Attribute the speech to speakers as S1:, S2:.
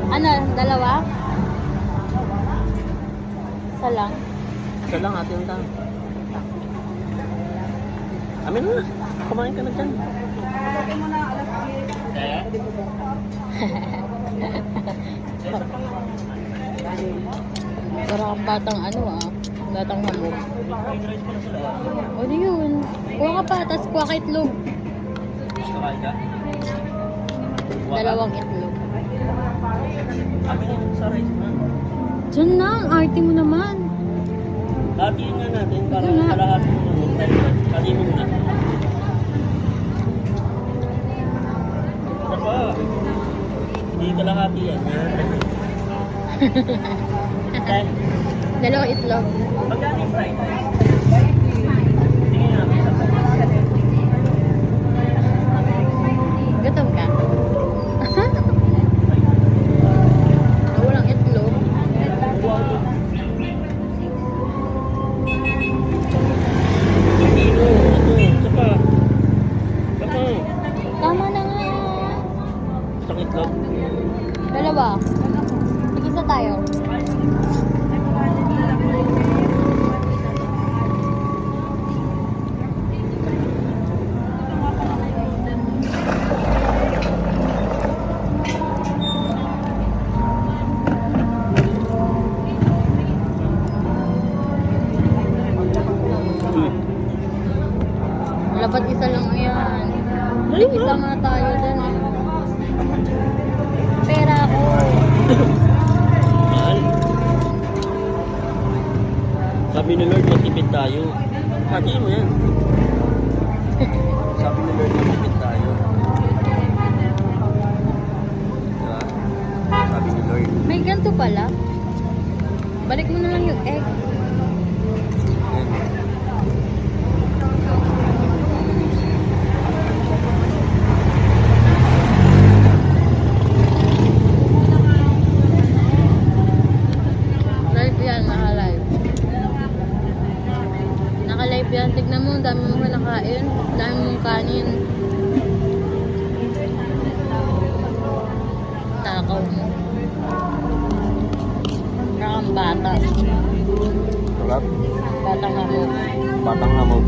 S1: Ano, dalawa? Isa lang.
S2: Isa lang, ate yung tao. Amin na. Kumain ka na dyan.
S1: Para kang batang ano batang hamog. O di yun. Kuha ka pa, tapos kuha ka itlog.
S2: Kumain ka?
S1: Dalawang itlog.
S2: Amin yung sa rice na.
S1: Diyan na, ang arte mo naman.
S2: Hatiin nga natin para
S1: Ito na.
S2: kalahati mo na. Hatiin mo na. Ako, hindi kalahati yan. Okay.
S1: Dalawang itlog.
S2: Magkano yung fried rice? Tingin namin sa
S1: Gutom ka? Walang itlog.
S2: Pipino, ito, isa pa. Baka,
S1: Tama na nga.
S2: isang itlog.
S1: Dalawa. Tig-isa tayo. Dapat isa lang yan. Isa nga tayo dun eh. Pera ko.
S2: Mahal. Sabi ni Lord, matipid tayo. Hatiin mo yan. Sabi ni Lord, matipid tayo. Diba? Sabi ni Lord.
S1: May ganito pala. Balik mo na lang yung egg.
S2: Yan.
S1: Live yan, naka-live. Naka-live yan. Tignan mo, ang dami mong nakain. Ang dami mong kanin. Takaw mo. Nakang bata.
S2: Sarap.
S1: Batang hamog.
S2: Batang hamog.